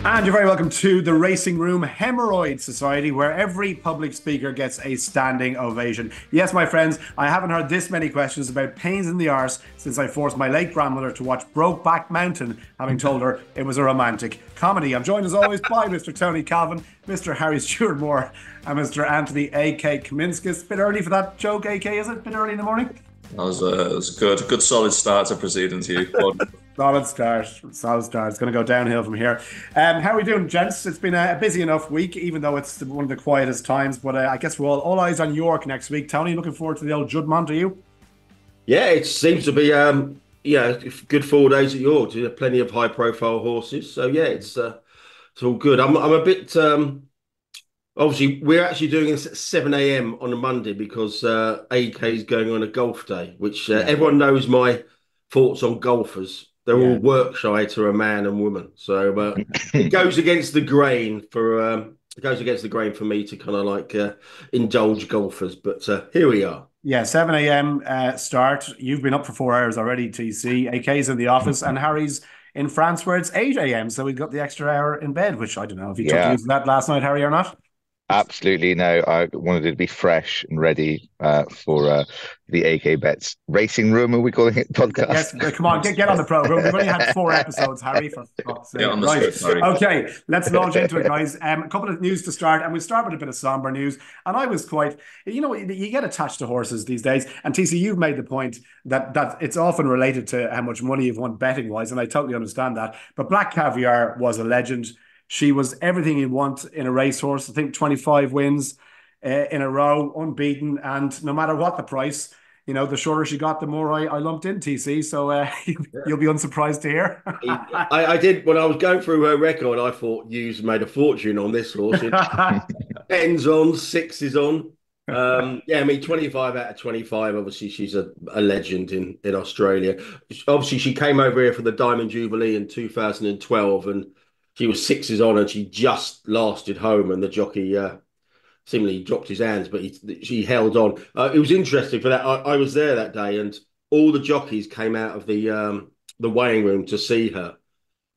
And you're very welcome to the Racing Room Hemorrhoid Society, where every public speaker gets a standing ovation. Yes, my friends, I haven't heard this many questions about pains in the arse since I forced my late grandmother to watch Brokeback Mountain, having told her it was a romantic comedy. I'm joined as always by Mr. Tony Calvin, Mr. Harry Stewart Moore, and Mr. Anthony A.K. Kaminskis. Bit early for that joke, A.K., is it? Bit early in the morning? That was a good solid start to proceedings, you. Solid start. Solid start. It's going to go downhill from here. How are we doing, gents? It's been a busy enough week, even though it's one of the quietest times. But I guess we're all eyes on York next week. Tony, looking forward to the old Judmont, are you? Yeah, it seems to be good 4 days at York. Plenty of high profile horses. So yeah, it's all good. I'm a bit obviously we're actually doing this at 7 a.m. on a Monday because AK is going on a golf day, which everyone knows my thoughts on golfers. They're all work shy to a man and woman. So it goes against the grain for me to kind of like indulge golfers. But here we are. Yeah, 7 a.m. Start. You've been up for 4 hours already, TC. AK's in the office, and Harry's in France where it's 8 a.m. So we've got the extra hour in bed, which I don't know if you took use of that last night, Harry, or not. Absolutely no. I wanted it to be fresh and ready for the AK Bets Racing Room, are we calling it, podcast? Yes, come on, get on the program. We've only had 4 episodes, Harry, for fuck's sake. Right. Okay, let's launch into it, guys. A couple of news to start, and we'll start with a bit of somber news. And I was quite, you get attached to horses these days, and TC, you've made the point that it's often related to how much money you've won betting-wise, and I totally understand that. But Black Caviar was a legend. She was everything you want in a racehorse. I think 25 wins in a row, unbeaten. And no matter what the price, the shorter she got, the more I lumped in, TC. So you'll be unsurprised to hear. I did, when I was going through her record, I thought Hughes made a fortune on this horse. 10's on, 6's on. 25 out of 25. Obviously, she's a legend in Australia. Obviously, she came over here for the Diamond Jubilee in 2012 and she was 6's on and she just lasted home and the jockey seemingly dropped his hands, but she held on. It was interesting for that. I was there that day and all the jockeys came out of the weighing room to see her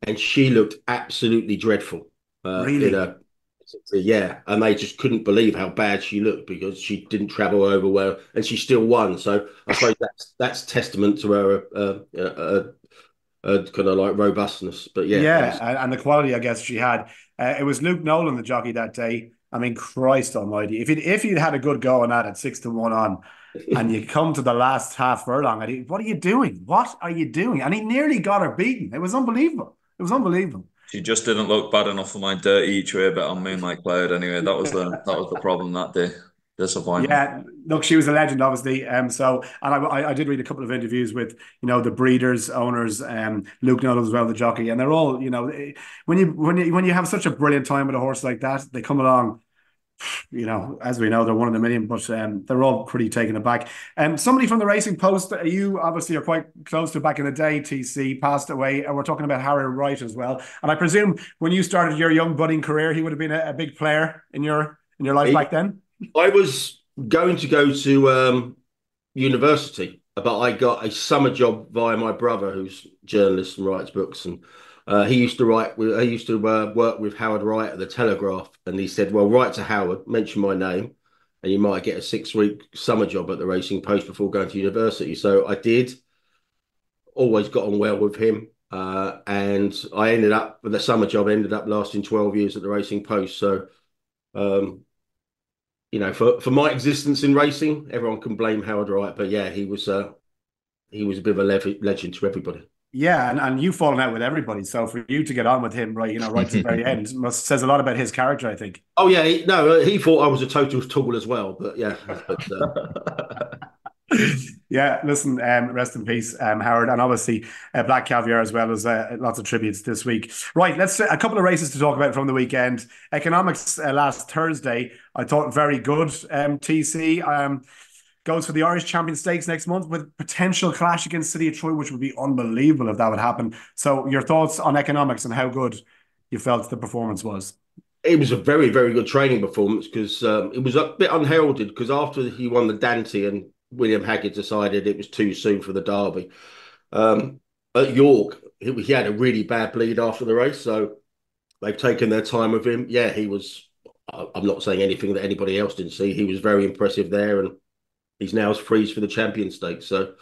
and she looked absolutely dreadful. Really? And they just couldn't believe how bad she looked because she didn't travel over well and she still won. So I suppose that's testament to her kind of like robustness, but and the quality I guess she had. It was Luke Nolan, the jockey that day. I mean, Christ Almighty! If you'd had a good go on that at 6-1 on, and you come to the last half furlong, what are you doing? What are you doing? And he nearly got her beaten. It was unbelievable. It was unbelievable. She just didn't look bad enough for my dirty each way bet on Moonlight Cloud. Anyway, that was the problem that day. Disappointing. Yeah, look, she was a legend, obviously. I did read a couple of interviews with the breeders, owners, Luke Nolan as well, the jockey, and they're all when you have such a brilliant time with a horse like that, they come along. As we know, they're one in a million, but they're all pretty taken aback. Somebody from the Racing Post, you obviously are quite close to back in the day, TC, passed away, and we're talking about Harry Wright as well. And I presume when you started your young budding career, he would have been a big player in your life back then. I was going to go to university, but I got a summer job via my brother, who's a journalist and writes books, and he used to work with Howard Wright at the Telegraph, and he said, "Well, write to Howard, mention my name, and you might get a 6-week summer job at the Racing Post before going to university." So I did. Always got on well with him, and the summer job ended up lasting 12 years at the Racing Post. So. For my existence in racing, everyone can blame Howard Wright, but yeah, he was a bit of a legend to everybody. Yeah, and you've fallen out with everybody, so for you to get on with him, right to the very end, says a lot about his character, I think. Oh yeah, he thought I was a total tool as well, but yeah. Yeah, listen, rest in peace, Howard, and obviously Black Caviar as well as lots of tributes this week. Right, let's a couple of races to talk about from the weekend. Economics last Thursday, I thought very good. TC goes for the Irish Champion Stakes next month with potential clash against City of Troy, which would be unbelievable if that would happen. So your thoughts on Economics and how good you felt the performance was? It was a very, very good training performance because it was a bit unheralded because after he won the Dante and William Haggard decided it was too soon for the Derby. At York, he had a really bad bleed after the race, so They've taken their time with him. Yeah, he was. I'm not saying anything that anybody else didn't see. He was very impressive there, and he's now freeze for the champion stakes. So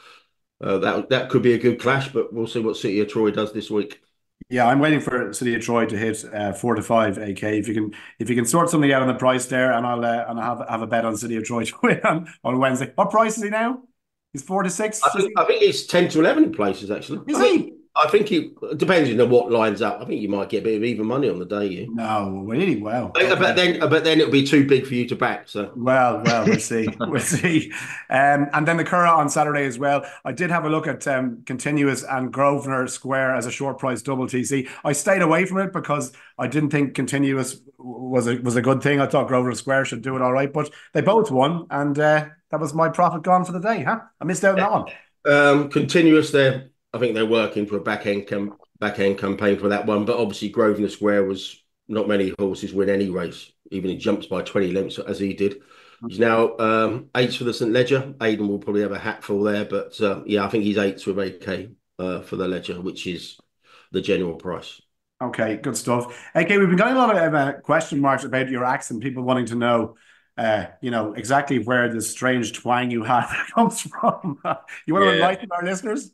that could be a good clash, but we'll see what City of Troy does this week. Yeah, I'm waiting for City of Troy to hit 4 to 5 AK. If you can sort something out on the price there, and I'll have a bet on City of Troy to win on Wednesday. What price is he now? He's 4 to 6. I think it's 10 to 11 in places actually. Is he? I think it depends on what lines up. I think you might get a bit of even money on the day. You. No, really? Wow. Okay. But then it'll be too big for you to back. So we'll see. We'll see. And then the Curragh on Saturday as well. I did have a look at Continuous and Grosvenor Square as a short price double TC. I stayed away from it because I didn't think Continuous was a good thing. I thought Grosvenor Square should do it all right, but they both won, and that was my profit gone for the day. I missed out on that one. Continuous there. I think they're working for a back end campaign for that one, but obviously Grosvenor Square was not many horses win any race, even he jumps by 20 lengths as he did. He's now 8th for the St Ledger. Aidan will probably have a hatful there, but I think he's 8th with AK for the Ledger, which is the general price. Okay, good stuff. Okay, we've been getting a lot of question marks about your accent, people wanting to know exactly where this strange twang you have comes from. You want to enlighten our listeners?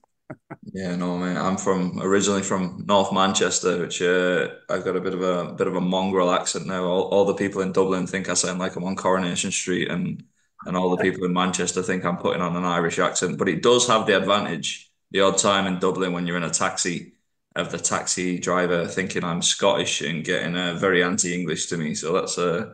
Yeah, no, man. I'm originally from North Manchester, which I've got a bit of a mongrel accent now. All the people in Dublin think I sound like I'm on Coronation Street, and all the people in Manchester think I'm putting on an Irish accent. But it does have the advantage, the odd time in Dublin when you're in a taxi, of the taxi driver thinking I'm Scottish and getting very anti-English to me. So that's I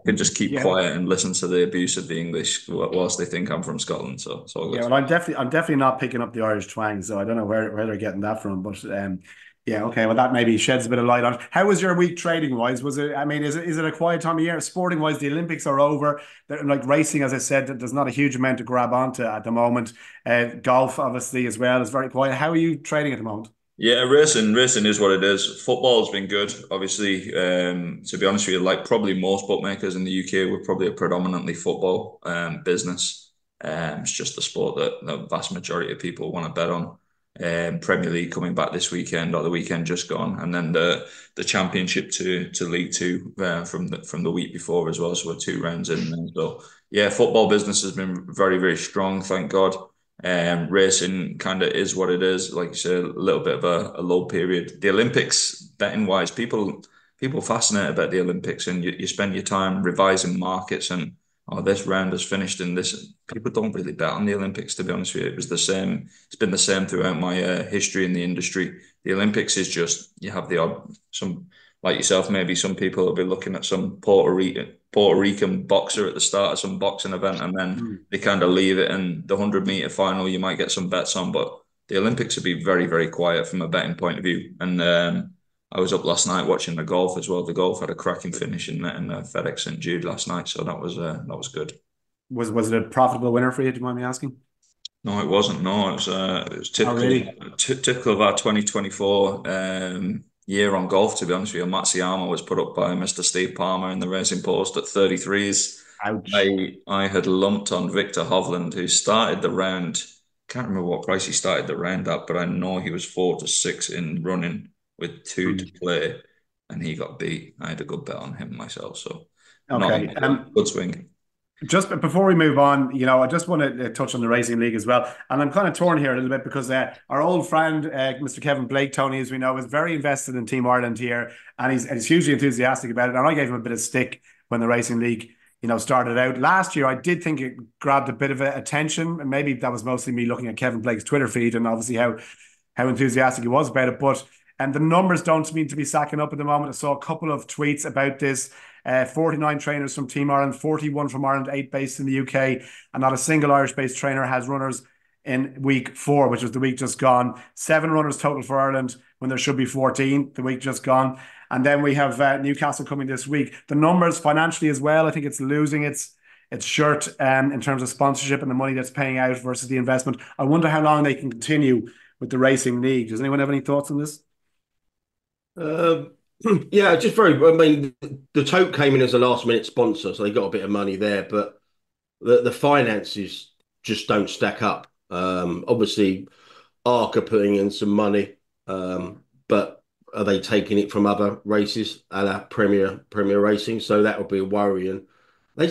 can just keep quiet and listen to the abuse of the English whilst they think I'm from Scotland. So well, I'm definitely not picking up the Irish twang, so I don't know where they're getting that from. But okay. Well, that maybe sheds a bit of light on it. How was your week trading wise? Was it? I mean, is it a quiet time of year? Sporting wise, the Olympics are over. Like racing, as I said, there's not a huge amount to grab onto at the moment. Golf, obviously, as well, is very quiet. How are you trading at the moment? Yeah, racing is what it is. Football's been good, obviously. To be honest with you, like probably most bookmakers in the UK, we're probably a predominantly football business. It's just the sport that the vast majority of people want to bet on. Premier League coming back this weekend or the weekend just gone, and then the Championship to League Two from the week before as well. So we're 2 rounds in there. So yeah, football business has been very, very strong, thank God. Racing kind of is what it is. Like you said, a little bit of a low period. The Olympics, betting wise, people fascinated about the Olympics, and you spend your time revising markets and this round has finished in this. People don't really bet on the Olympics, to be honest with you. It was the same. It's been the same throughout my history in the industry. The Olympics is just, you have the odd, some like yourself, maybe some people will be looking at some Puerto Rican boxer at the start of some boxing event, and then they kind of leave it. And the 100-meter final, you might get some bets on, but the Olympics would be very, very quiet from a betting point of view. And I was up last night watching the golf as well. The golf had a cracking finish in FedEx St Jude last night, so that was good. Was it a profitable winner for you? Do you mind me asking? No, it wasn't. No, it was typical of our 2024 year on golf. To be honest with you, Matsuyama was put up by Mr. Steve Palmer in the Racing Post at 33s. Ouch. I had lumped on Victor Hovland, who started the round. Can't remember what price he started the round at, but I know he was 4 to 6 in running with 2 to play, and he got beat. I had a good bet on him myself, so okay, good swing. Just before we move on, I just want to touch on the Racing League as well, and I'm kind of torn here a little bit because our old friend, Mr. Kevin Blake, Tony, as we know, is very invested in Team Ireland here, and he's hugely enthusiastic about it. And I gave him a bit of stick when the Racing League, started out last year. I did think it grabbed a bit of attention, and maybe that was mostly me looking at Kevin Blake's Twitter feed and obviously how enthusiastic he was about it, but. And the numbers don't seem to be sacking up at the moment. I saw a couple of tweets about this. 49 trainers from Team Ireland, 41 from Ireland, 8 based in the UK, and not a single Irish-based trainer has runners in week 4, which was the week just gone. 7 runners total for Ireland when there should be 14 the week just gone. And then we have Newcastle coming this week. The numbers financially as well, I think it's losing its shirt in terms of sponsorship and the money that's paying out versus the investment. I wonder how long they can continue with the Racing League. Does anyone have any thoughts on this? Yeah, just very. I mean, the Tote came in as a last-minute sponsor, so they got a bit of money there, but the finances just don't stack up. Obviously, ARC are putting in some money, but are they taking it from other races, a la Premier Racing? So that would be a worry. And they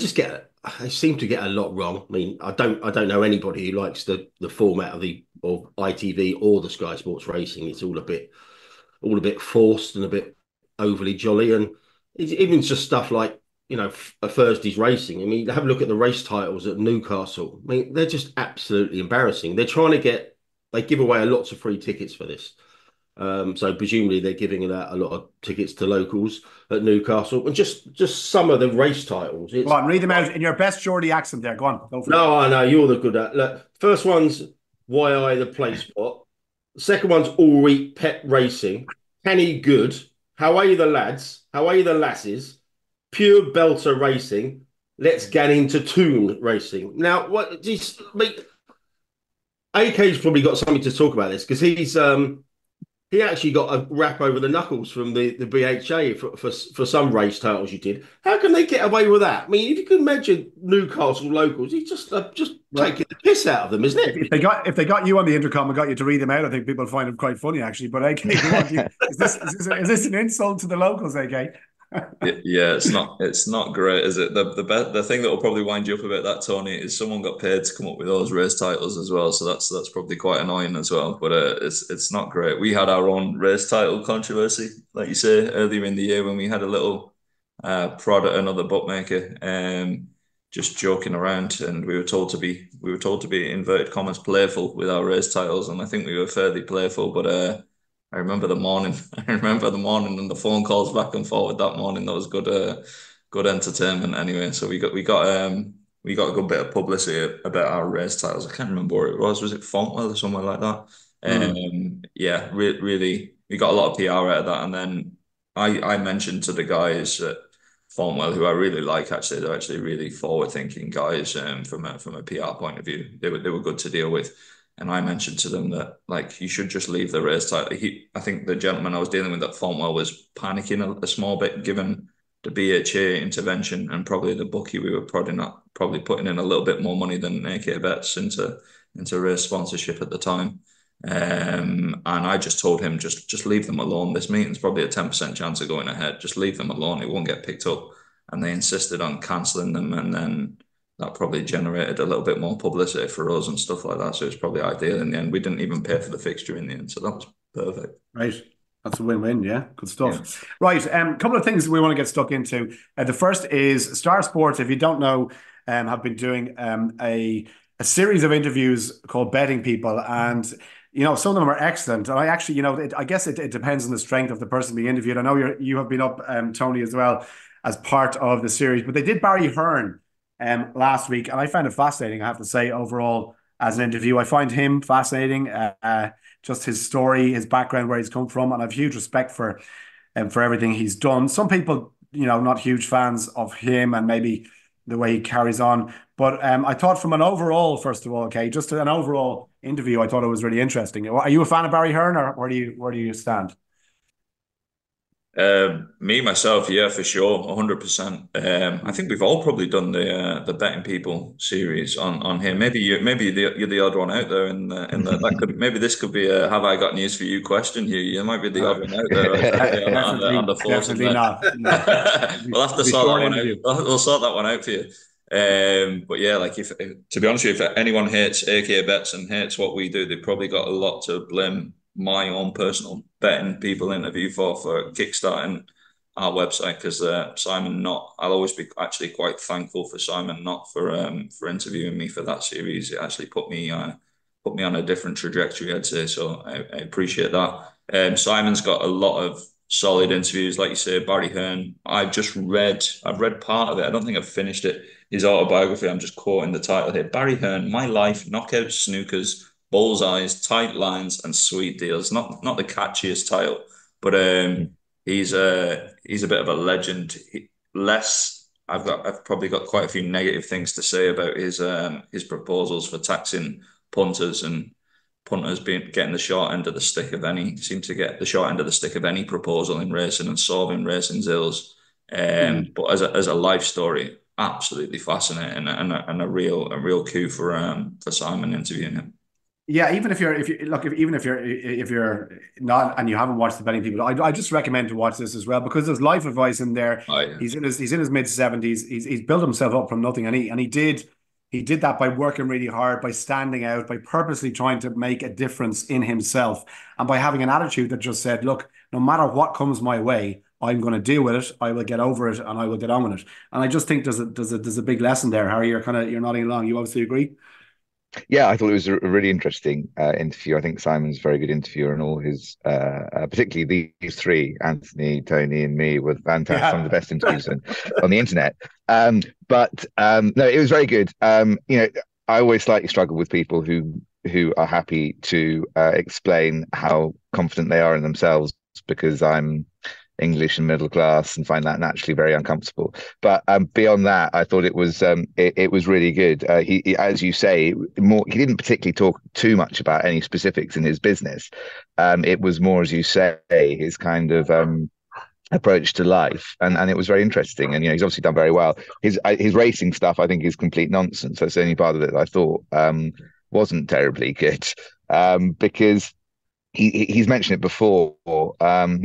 seem to get a lot wrong. I mean, I don't know anybody who likes the format of ITV or the Sky Sports Racing. It's all a bit forced and a bit overly jolly. And even just stuff like, a Thursday's racing. I mean, have a look at the race titles at Newcastle. I mean, they're just absolutely embarrassing. They give away lots of free tickets for this. So presumably they're giving out a lot of tickets to locals at Newcastle, and just some of the race titles. Go on, read them out in your best Geordie accent there. Go on. Go for it. I know you're the good at. Look, first one's YI the Play Spot. The second one's All Week Pet Racing. Kenny Good. How are you the lads? How are you the lasses? Pure Belter Racing. Let's get into Toon Racing. Now, AK's probably got something to talk about this, because he actually got a rap over the knuckles from the BHA for some race titles you did. How can they get away with that? I mean, if you can imagine Newcastle locals, he's just taking the piss out of them, isn't it? If they got you on the intercom and got you to read them out, I think people find them quite funny, actually. But AK, is this an insult to the locals, AK? Yeah, it's not great, is it? The thing that will probably wind you up about that, Tony, is someone got paid to come up with those race titles as well, so that's probably quite annoying as well. But it's not great. We had our own race title controversy, like you say, earlier in the year, when we had a little prod at another bookmaker, just joking around, and we were told to be inverted commas playful with our race titles, and I think we were fairly playful, but I remember the morning. And the phone calls back and forward that morning. That was good entertainment anyway. So we got a good bit of publicity about our race titles. I can't remember where it was. Was it Fontwell or somewhere like that? Yeah, really, we got a lot of PR out of that. And then I mentioned to the guys at Fontwell, who I really like, actually, they're actually really forward-thinking guys from a PR point of view. They were good to deal with. And I mentioned to them that, like, you should just leave the race title. I think the gentleman I was dealing with at Fontwell was panicking a small bit, given the BHA intervention, and probably the bookie we were probably putting in a little bit more money than AK Bets into race sponsorship at the time. And I just told him, just leave them alone. This meeting's probably a 10% chance of going ahead. Just leave them alone. It won't get picked up. And they insisted on cancelling them, and then that probably generated a little bit more publicity for us and stuff like that. So it's probably ideal in the end. We didn't even pay for the fixture in the end. So that was perfect. Right. That's a win-win, yeah. Good stuff. Yeah. Right. A couple of things we want to get stuck into. The first is Star Sports, if you don't know, have been doing a series of interviews called Betting People. And, some of them are excellent. And I actually, I guess it depends on the strength of the person being interviewed. I know you have been up, Tony, as well, as part of the series. But they did Barry Hearn last week, and I found it fascinating, I have to say, overall, as an interview. I find him fascinating, just his story, his background, where he's come from, and I have huge respect for everything he's done. Some people, not huge fans of him and maybe the way he carries on, but I thought from an overall, first of all, okay, just an overall interview, I thought it was really interesting. Are you a fan of Barry Hearn, or where do you stand? Me myself, yeah, for sure, 100%. I think we've all probably done the Betting People series on here. Maybe you're the odd one out there, and maybe this could be a "Have I got news for you?" question here. You might be the odd one out there on the force. Definitely not. No. We'll have to sort that one out. We'll sort that one out for you. But yeah, like if to be honest with you, if anyone hates AK Bets and hates what we do, they've probably got a lot to blame my own personal Betting People interview for kickstarting our website, because Simon Knott, I'll always be actually quite thankful for Simon Knott for interviewing me for that series. It actually put me on a different trajectory, I'd say, so I appreciate that. Simon's got a lot of solid interviews, like you say. Barry Hearn, I've read part of it. I don't think I've finished it. His autobiography, I'm just quoting the title here: Barry Hearn, My Life, Knockout Snookers, Bullseyes, Tight Lines, and Sweet Deals. Not the catchiest title, but he's a bit of a legend. I've probably got quite a few negative things to say about his proposals for taxing punters, and punters getting the short end of the stick of any proposal in racing, and solving racing's ills. But as a life story, absolutely fascinating, and a real coup for Simon interviewing him. Yeah, even if you're not and you haven't watched the betting people, I just recommend to watch this as well because there's life advice in there. Oh yeah. He's in his mid 70s. He's built himself up from nothing, and he did that by working really hard, by standing out, by purposely trying to make a difference in himself, and by having an attitude that just said, "Look, no matter what comes my way, I'm going to deal with it. I will get over it, and I will get on with it." And I just think there's a big lesson there, Harry. You're nodding along. You obviously agree. Yeah, I thought it was a really interesting interview. I think Simon's a very good interviewer, and all his, particularly these three, Anthony, Tony, and me, were fantastic. Some of the best interviews on the internet. But no, it was very good. I always slightly struggle with people who are happy to explain how confident they are in themselves because I'm English and middle class and find that naturally very uncomfortable. But beyond that, I thought it was really good. He, as you say, he didn't particularly talk too much about any specifics in his business. It was more, as you say, his kind of approach to life, and it was very interesting. And he's obviously done very well. His racing stuff, I think, is complete nonsense. That's the only part of it that I thought wasn't terribly good, because he's mentioned it before.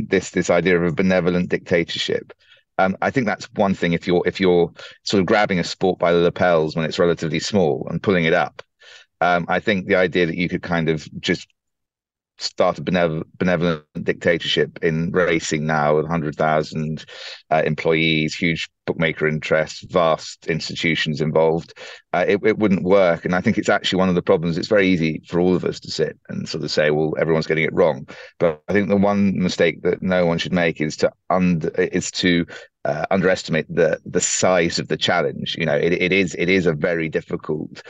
This idea of a benevolent dictatorship. I think that's one thing. If you're sort of grabbing a sport by the lapels when it's relatively small and pulling it up, I think the idea that you could kind of just start a benevolent dictatorship in racing now with 100,000 employees, huge bookmaker interests, vast institutions involved, it wouldn't work. And I think it's actually one of the problems. It's very easy for all of us to sit and sort of say, well, everyone's getting it wrong. But I think the one mistake that no one should make is to underestimate the size of the challenge. It is a very difficult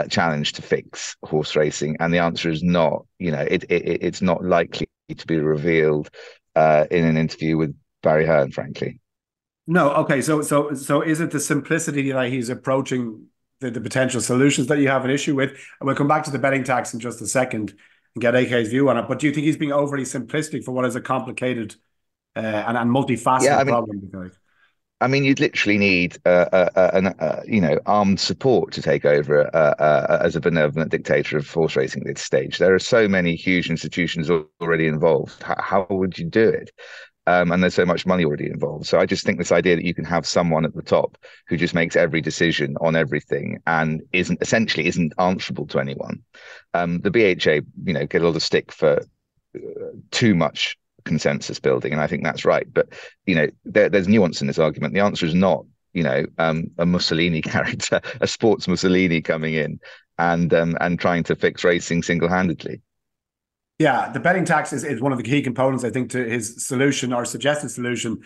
challenge to fix horse racing, and the answer is not. It's not likely to be revealed in an interview with Barry Hearn, frankly. No, okay. So is it the simplicity that he's approaching the potential solutions that you have an issue with? And we'll come back to the betting tax in just a second and get AK's view on it. But do you think he's being overly simplistic for what is a complicated and multifaceted problem? I mean, you'd literally need armed support to take over as a benevolent dictator of horse racing at this stage. There are so many huge institutions already involved. How would you do it? And there's so much money already involved. So I just think this idea that you can have someone at the top who just makes every decision on everything and isn't answerable to anyone. The BHA, get a lot of stick for too much consensus building, and I think that's right. But there's nuance in this argument. The answer is not a Mussolini character, a sports Mussolini coming in and trying to fix racing single-handedly. Yeah, the betting tax is one of the key components, I think, to his solution or suggested solution,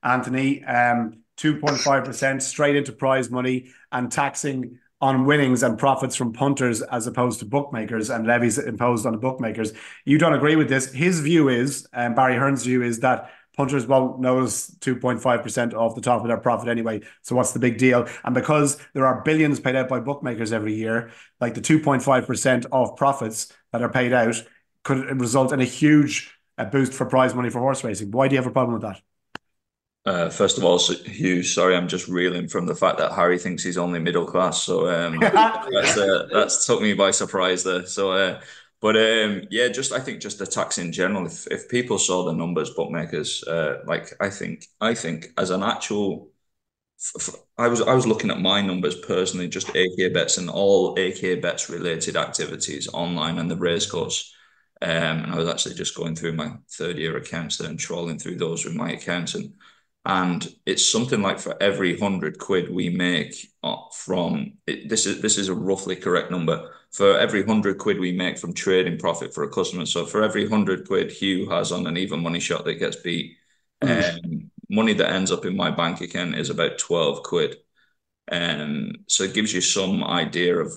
Anthony. 2.5% straight into prize money and taxing on winnings and profits from punters as opposed to bookmakers and levies imposed on the bookmakers. You don't agree with this. His view is, Barry Hearn's view is that punters won't notice 2.5% off the top of their profit anyway. So what's the big deal? And because there are billions paid out by bookmakers every year, like the 2.5% of profits that are paid out could result in a huge boost for prize money for horse racing. Why do you have a problem with that? First of all, Hugh, sorry, I'm just reeling from the fact that Harry thinks he's only middle class. So that's took me by surprise there. So, I think just the tax in general. If people saw the numbers, bookmakers, I think as an actual, I was looking at my numbers personally, just AK bets and all AK bets related activities online and the racecourse. And I was actually just going through my third-year accounts there and trawling through those with my accountant. And it's something like for every 100 quid we make this is a roughly correct number. For every 100 quid we make from trading profit for a customer. So for every 100 quid Hugh has on an even money shot that gets beat, money that ends up in my bank account is about 12 quid. So it gives you some idea of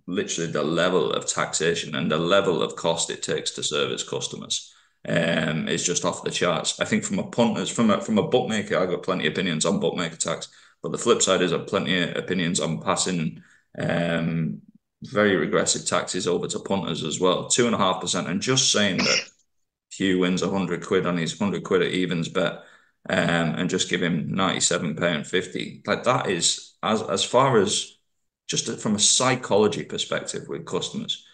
literally the level of taxation and the level of cost it takes to service customers. It's just off the charts. I think from a bookmaker, I've got plenty of opinions on bookmaker tax, but the flip side is I've plenty of opinions on passing very regressive taxes over to punters as well, 2.5%, and just saying that Hugh wins 100 quid on his 100 quid at evens bet, and just give him £97.50. Like that is as far as just from a psychology perspective with customers,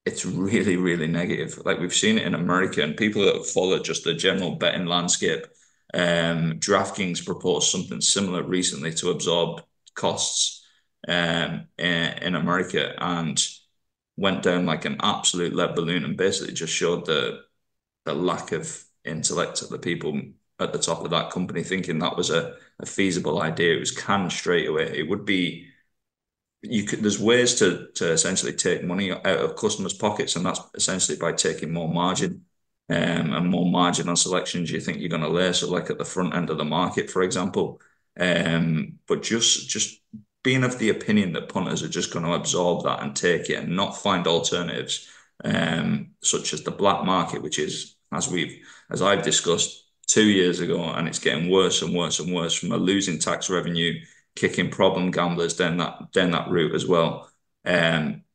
it's really, really negative. Like we've seen it in America, and people that follow just the general betting landscape. DraftKings proposed something similar recently to absorb costs in America, and went down like an absolute lead balloon, and basically just showed the lack of intellect of the people at the top of that company, thinking that was a feasible idea. It was canned straight away. It would be, there's ways to essentially take money out of customers' pockets, and that's essentially by taking more margin, and more margin on selections you think you're going to lay. So like at the front end of the market, for example. But just being of the opinion that punters are just going to absorb that and take it and not find alternatives, such as the black market, which is, as I've discussed 2 years ago, and it's getting worse and worse and worse, from a losing tax revenue, kicking problem gamblers down that route as well.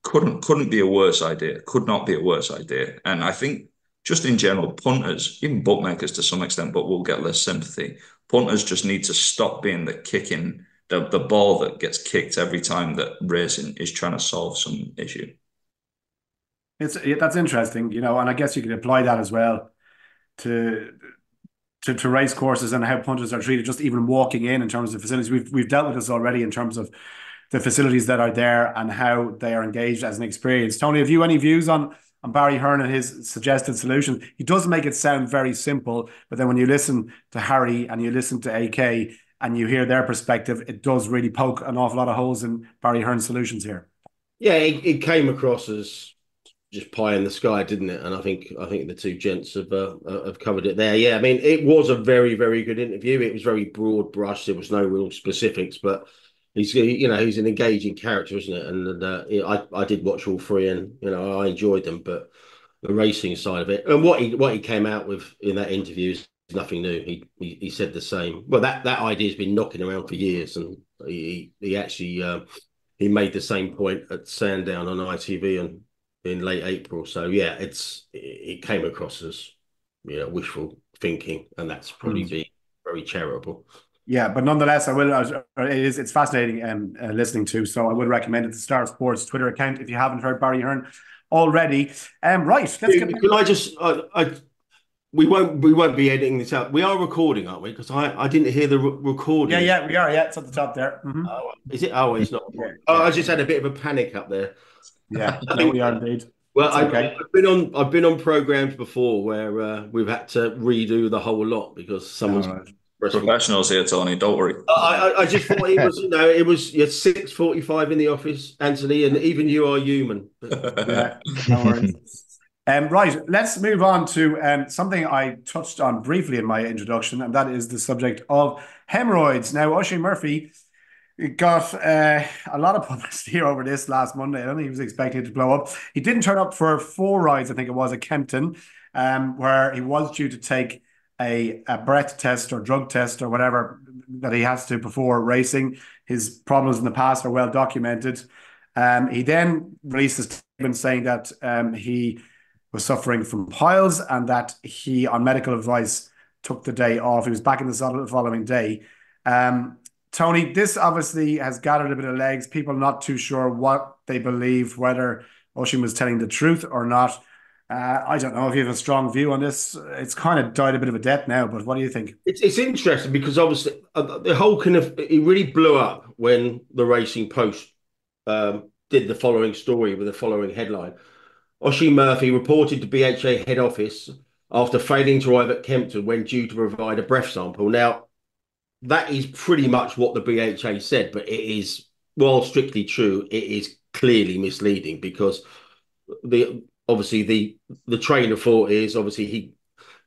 Couldn't be a worse idea. Could not be a worse idea. And I think just in general, punters, even bookmakers to some extent, but will get less sympathy. Punters just need to stop being the ball that gets kicked every time that racing is trying to solve some issue. That's interesting, and I guess you could apply that as well to race courses and how punters are treated, just even walking in terms of facilities. We've dealt with this already in terms of the facilities that are there and how they are engaged as an experience. Tony, have you any views on Barry Hearn and his suggested solution? He does make it sound very simple, but then when you listen to Harry and you listen to AK and you hear their perspective, it does really poke an awful lot of holes in Barry Hearn's solutions here. Yeah, it came across as just pie in the sky, didn't it? And I think the two gents have covered it there. Yeah, I mean, it was a very, very good interview. It was very broad brush. There was no real specifics, but he's an engaging character, isn't it? And I did watch all three, and I enjoyed them. But the racing side of it, and what he came out with in that interview is nothing new. He said the same. Well, that idea has been knocking around for years, and he actually he made the same point at Sandown on ITV and in late April. So yeah, it came across as wishful thinking, and that's probably being very charitable. Yeah, but nonetheless, it's fascinating listening to. So I would recommend it to Star Sports Twitter account if you haven't heard Barry Hearn already. Right, let's get back. Can I just we won't be editing this out. We are recording, aren't we? Because I didn't hear the recording. Yeah, we are. Yeah, it's at the top there. Mm-hmm. Oh, is it? Oh, it's not. I just had a bit of a panic up there. Yeah, no, we are indeed. Well, I've been on programs before where we've had to redo the whole lot because someone's professionals here, Tony. Don't worry. I just thought it was 6:45 in the office, Anthony, and even you are human. Yeah, no worries. Right, let's move on to something I touched on briefly in my introduction, and that is the subject of hemorrhoids. Now, Oisin Murphy got a lot of publicity over this last Monday. I don't think he was expecting it to blow up. He didn't turn up for 4 rides, I think it was, at Kempton, where he was due to take a breath test or drug test or whatever that he has to before racing. His problems in the past are well documented. He then released a statement saying that he was suffering from piles and that he, on medical advice, took the day off. He was back in the saddle the following day. Tony, this obviously has gathered a bit of legs. People not too sure what they believe, whether Oisin was telling the truth or not. I don't know if you have a strong view on this. It's kind of died a bit of a death now, but what do you think? It's interesting because obviously the whole it really blew up when the Racing Post did the following story with the following headline. Oisin Murphy reported to BHA head office after failing to arrive at Kempton when due to provide a breath sample. Now, that is pretty much what the BHA said, but it is, while strictly true, it is clearly misleading because the train of thought is obviously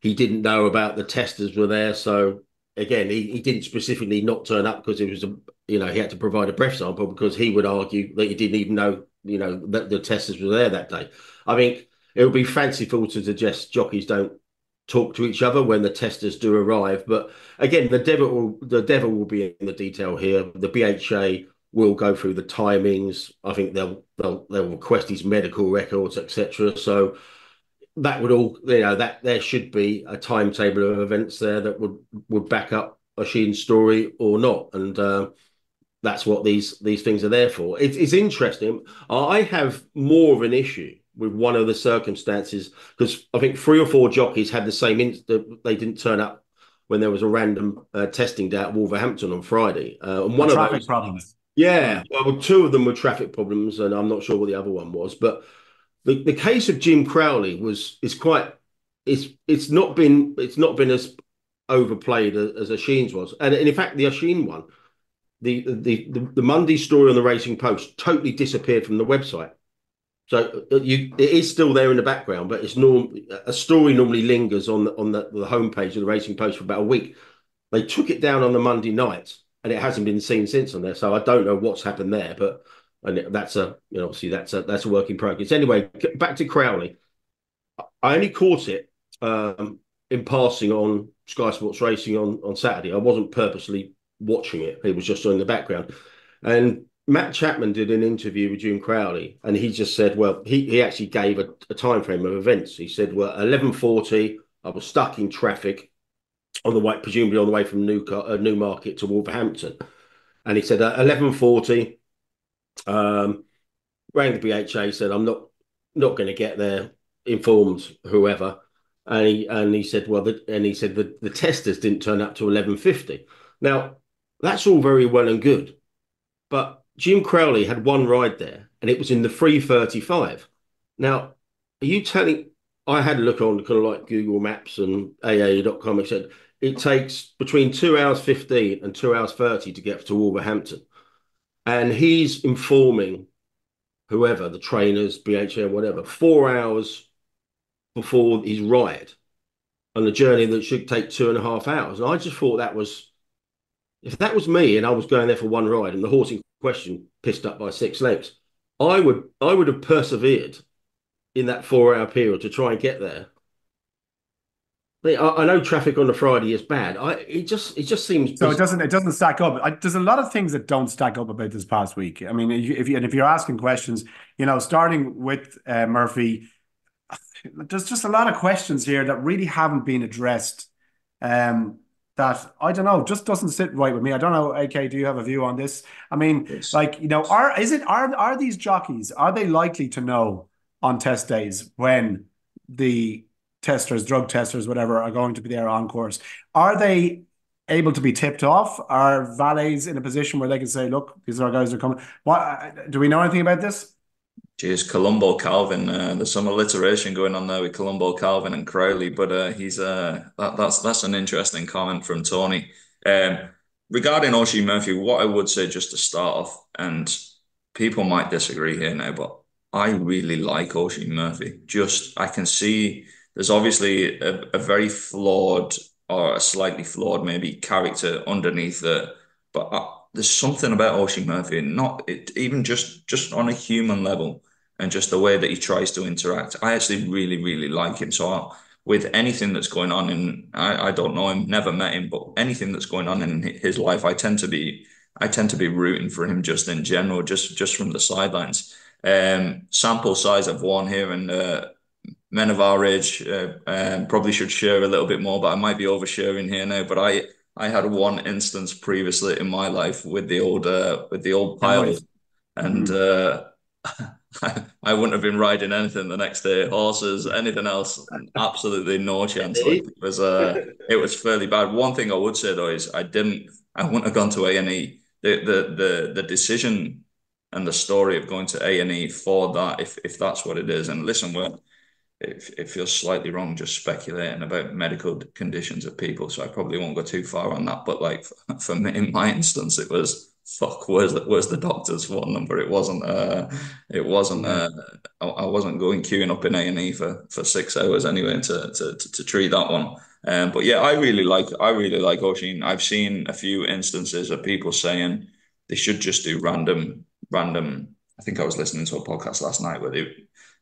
he didn't know about the testers were there. So again, he didn't specifically not turn up because it was he had to provide a breath sample, because he would argue that he didn't even know that the testers were there that day. I think it would be fanciful to suggest jockeys don't talk to each other when the testers do arrive. But again, the devil will be in the detail here. The BHA will go through the timings. I think they'll request his medical records, etc. So that would all, that there should be a timetable of events there that would back up Oisin's story or not. And that's what these things are there for. It's interesting. I have more of an issue with one of the circumstances, because I think 3 or 4 jockeys had the same they didn't turn up when there was a random testing day at Wolverhampton on Friday. And one of traffic those problems. Yeah, well, 2 of them were traffic problems, and I'm not sure what the other one was. But the case of Jim Crowley it's not been as overplayed as Oisin's was, and in fact the Oisin one, the Monday story on the Racing Post totally disappeared from the website. So it is still there in the background, but a story normally lingers on the homepage of the Racing Post for about a week. They took it down on the Monday night, and it hasn't been seen since on there. So I don't know what's happened there, but that's obviously that's a work in progress. Anyway, back to Crowley. I only caught it in passing on Sky Sports Racing on Saturday. I wasn't purposely watching it; it was just on the background. And Matt Chapman did an interview with Jim Crowley, and he just said, well, he actually gave a time frame of events. He said, well, 11:40, I was stuck in traffic presumably on the way from Newmarket to Wolverhampton, and he said 11:40, rang the BHA, said I'm not going to get there, informed whoever, and he said the testers didn't turn up to 11:50. Now that's all very well and good, but Jim Crowley had one ride there, and it was in the 3:35. Now, are you telling? I had a look on kind of like Google Maps and AA.com. It said it takes between 2 hours 15 and 2 hours 30 to get to Wolverhampton. And he's informing whoever, the trainers, BHA, whatever, 4 hours before his ride on a journey that should take 2.5 hours. And I just thought if that was me and I was going there for one ride and the horse in question pissed up by 6 lengths, I would have persevered in that 4-hour period to try and get there. I know traffic on a Friday is bad. It just seems so. It doesn't stack up. There's a lot of things that don't stack up about this past week. I mean, if you're asking questions, starting with Murphy, there's just a lot of questions here that really haven't been addressed. That I don't know, just doesn't sit right with me. I don't know, AK, do you have a view on this? I mean, yes. Are these jockeys, are they likely to know on test days when the drug testers, whatever, are going to be there on course? Are they able to be tipped off? Are valets in a position where they can say, look, these are our guys who are coming? What, do we know anything about this? Jeez, Columbo Calvin. There's some alliteration going on there with Columbo Calvin and Crowley, but that's an interesting comment from Tony. Regarding Oisin Murphy, what I would say just to start off, and people might disagree here now, but I really like Oisin Murphy. I can see there's obviously a very flawed or a slightly flawed maybe character underneath there, but there's something about Oisin Murphy, even just on a human level, and just the way that he tries to interact. I actually really, really like him. So with anything that's going on I don't know him, never met him, but anything that's going on in his life, I tend to be rooting for him just in general, just from the sidelines. Sample size of one here, and men of our age probably should share a little bit more, but I might be oversharing here now. But I had one instance previously in my life with the old Pile-Ons, and I wouldn't have been riding anything the next day, horses, anything else, absolutely no chance. Like, it was fairly bad. One thing I would say though is I wouldn't have gone to A&E. The decision and the story of going to A&E for that, if that's what it is. And listen, it feels slightly wrong just speculating about medical conditions of people, so I probably won't go too far on that. But like for me, in my instance, it was where's the doctor's phone number? It wasn't. I wasn't going queuing up in A&E for 6 hours anyway to treat that one. But yeah, I really like Oisin. I've seen a few instances of people saying they should just do random. I think I was listening to a podcast last night where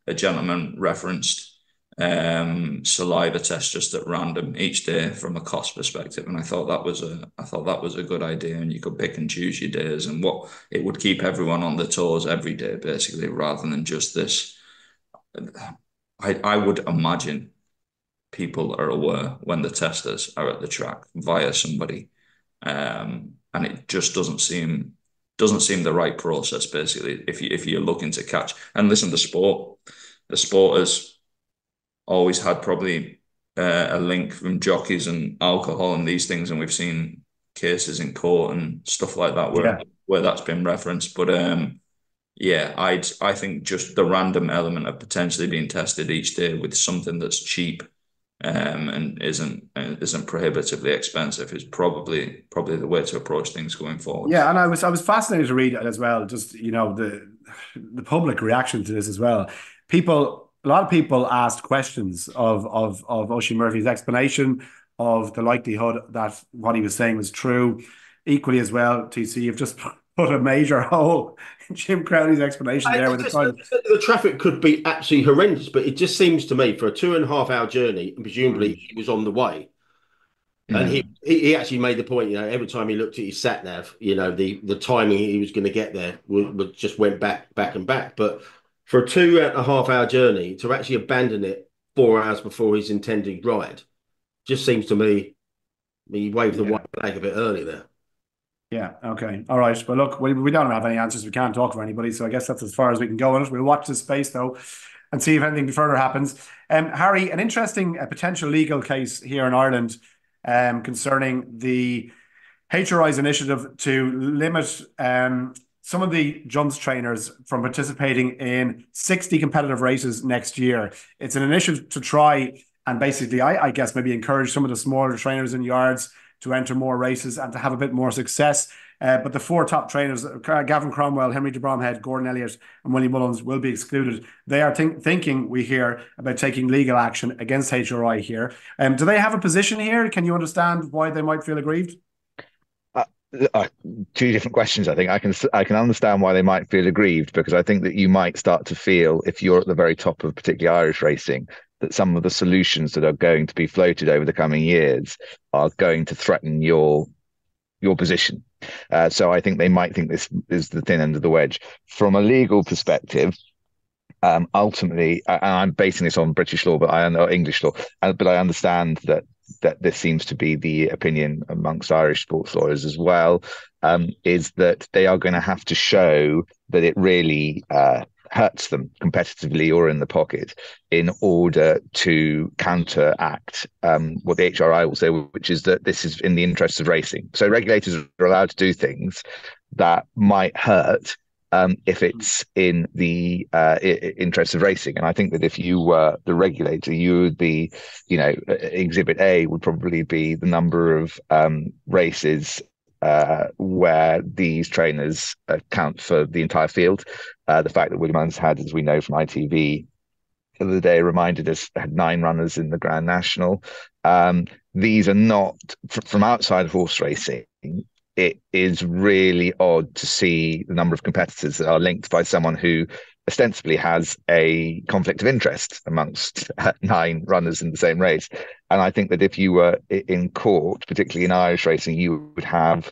a gentleman referenced saliva tests just at random each day from a cost perspective, and I thought that was a good idea, and you could pick and choose your days, and what it would keep everyone on their toes every day, basically, rather than just this. I would imagine people are aware when the testers are at the track via somebody, and it just doesn't seem the right process, basically, if you're looking to catch. And listen, the sport, the sport has always had probably a link from jockeys and alcohol and these things, and we've seen cases in court and stuff like that where that's been referenced. But yeah, I think just the random element of potentially being tested each day with something that's cheap and isn't prohibitively expensive is probably the way to approach things going forward. Yeah, and I was fascinated to read it as well. Just the public reaction to this as well. A lot of people asked questions of Oisin Murphy's explanation of the likelihood that what he was saying was true. Equally as well, TC, you've just put a major hole in Jim Crowley's explanation there. The traffic could be absolutely horrendous, but it just seems to me for a 2.5 hour journey, and presumably he was on the way. And he actually made the point, every time he looked at his sat nav, the timing he was going to get there just went back and back. But for a 2.5 hour journey, to actually abandon it 4 hours before his intended ride, just seems to me he waved the white flag a bit early there. Yeah, okay. All right. But look, we don't have any answers. We can't talk for anybody. So I guess that's as far as we can go on it. We'll watch this space, though, and see if anything further happens. Harry, an interesting potential legal case here in Ireland concerning the HRI's initiative to limit some of the jumps trainers from participating in 60 competitive races next year. It's an initiative to try and basically, I guess, maybe encourage some of the smaller trainers in yards to enter more races and to have a bit more success. But the 4 top trainers, Gavin Cromwell, Henry de Bromhead, Gordon Elliott and Willie Mullins, will be excluded. They are thinking, we hear, about taking legal action against HRI here. Do they have a position here? Can you understand why they might feel aggrieved? 2 different questions. I think I can understand why they might feel aggrieved, because I think that you might start to feel, if you're at the very top of particularly Irish racing, that some of the solutions that are going to be floated over the coming years are going to threaten your position. So I think they might think this is the thin end of the wedge. From a legal perspective, ultimately, and I'm basing this on British law, or English law, but I understand that this seems to be the opinion amongst Irish sports lawyers as well, is that they are going to have to show that it really hurts them competitively or in the pocket in order to counteract what the HRI will say, which is that this is in the interests of racing. So regulators are allowed to do things that might hurt if it's in the interest of racing. And I think that if you were the regulator, you would be, Exhibit A would probably be the number of races where these trainers count for the entire field. The fact that Willie Mullins had, as we know from ITV the other day, reminded us, had 9 runners in the Grand National. These are not, from outside of horse racing, it is really odd to see the number of competitors that are linked by someone who ostensibly has a conflict of interest amongst 9 runners in the same race. And I think that if you were in court, particularly in Irish racing, you would have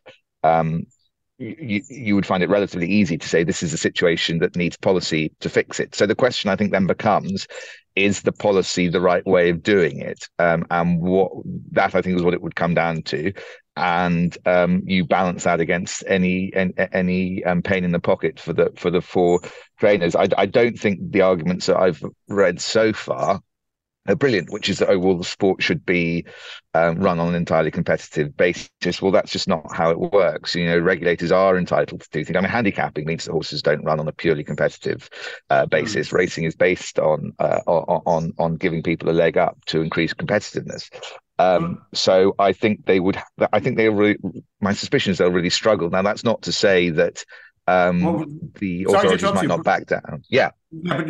you would find it relatively easy to say this is a situation that needs policy to fix it. So the question I think then becomes, is the policy the right way of doing it? And what that I think is what it would come down to. And you balance that against any pain in the pocket for the 4 trainers. I don't think the arguments that I've read so far are brilliant, which is that, the sport should be run on an entirely competitive basis. Well, that's just not how it works. Regulators are entitled to do things. I mean, handicapping means that horses don't run on a purely competitive basis. Racing is based on giving people a leg up to increase competitiveness. So I think my suspicion is they'll really struggle. Now, that's not to say that the authorities might not back down. Yeah. Yeah,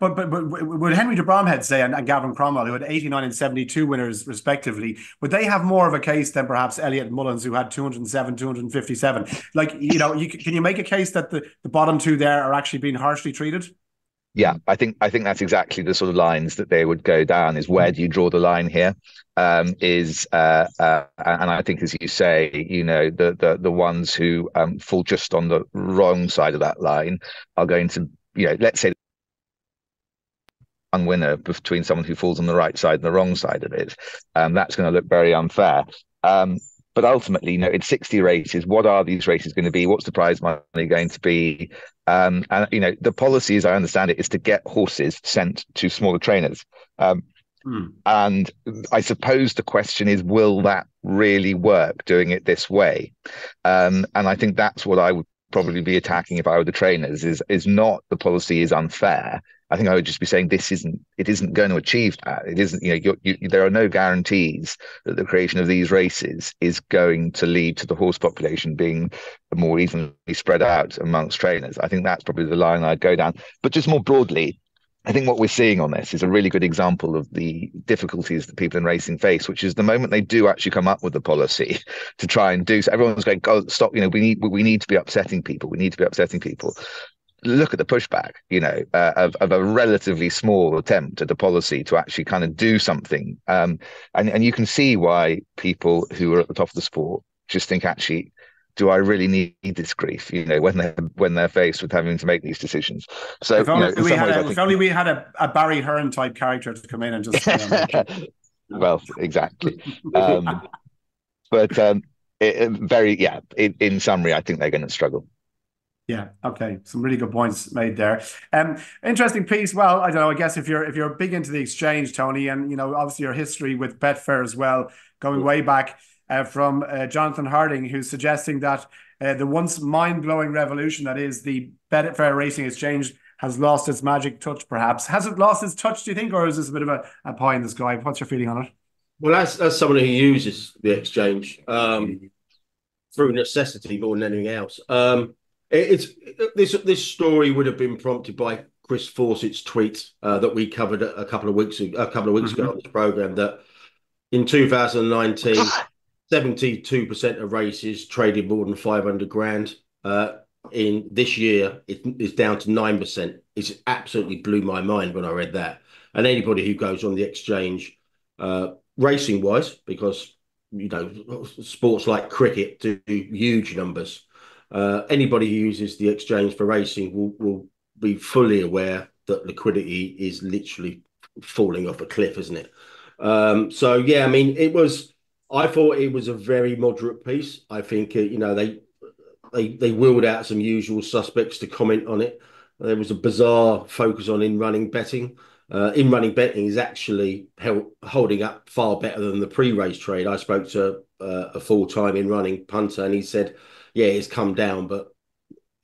but would Henry de Bromhead say and Gavin Cromwell, who had 89 and 72 winners respectively, would they have more of a case than perhaps Elliott and Mullins, who had 207, 257? Can you make a case that the bottom 2 there are actually being harshly treated? Yeah, I think that's exactly the sort of lines that they would go down. Is where do you draw the line here? And I think, as you say, the ones who fall just on the wrong side of that line are going to, let's say, one winner between someone who falls on the right side and the wrong side of it. That's going to look very unfair. But ultimately, it's 60 races. What are these races going to be? What's the prize money going to be? And the policy, as I understand it, is to get horses sent to smaller trainers. And I suppose the question is, will that really work doing it this way? And I think that's what I would probably be attacking if I were the trainers, is not the policy is unfair. I think I would just be saying it isn't going to achieve that. It isn't, there are no guarantees that the creation of these races is going to lead to the horse population being more evenly spread out amongst trainers. I think that's probably the line I'd go down. But just more broadly, I think what we're seeing on this is a really good example of the difficulties that people in racing face, which is the moment they do actually come up with the policy to try and do so, everyone's going, "Oh, stop! We need to be upsetting people. We need to be upsetting people." Look at the pushback, of a relatively small attempt at a policy to actually kind of do something, and you can see why people who are at the top of the sport just think, actually, do I really need this grief? When they're faced with having to make these decisions. So, if only we had a Barry Hearn type character to come in and just. Well, exactly. In summary, I think they're going to struggle. Yeah. Okay. Some really good points made there. Interesting piece. Well, I don't know. I guess if you're big into the exchange, Tony, and obviously your history with Betfair as well, going way back, from Jonathan Harding, who's suggesting that the once mind-blowing revolution that is the Betfair Racing Exchange has lost its magic touch. Perhaps has it lost its touch? Do you think, or is this a bit of a pie in the sky? What's your feeling on it? Well, as someone who uses the exchange through necessity more than anything else. This story would have been prompted by Chris Fawcett's tweet that we covered a couple of weeks ago on this program, that in 2019, 72% of races traded more than 500 grand. In this year, it's down to 9%. It absolutely blew my mind when I read that. And anybody who goes on the exchange, racing wise, because sports like cricket do huge numbers. Anybody who uses the exchange for racing will be fully aware that liquidity is literally falling off a cliff, isn't it? So yeah, I mean, I thought it was a very moderate piece. I think they wheeled out some usual suspects to comment on it. There was a bizarre focus on in-running betting. In-running betting is actually holding up far better than the pre-race trade. I spoke to a full-time in-running punter, and he said, yeah, it's come down, but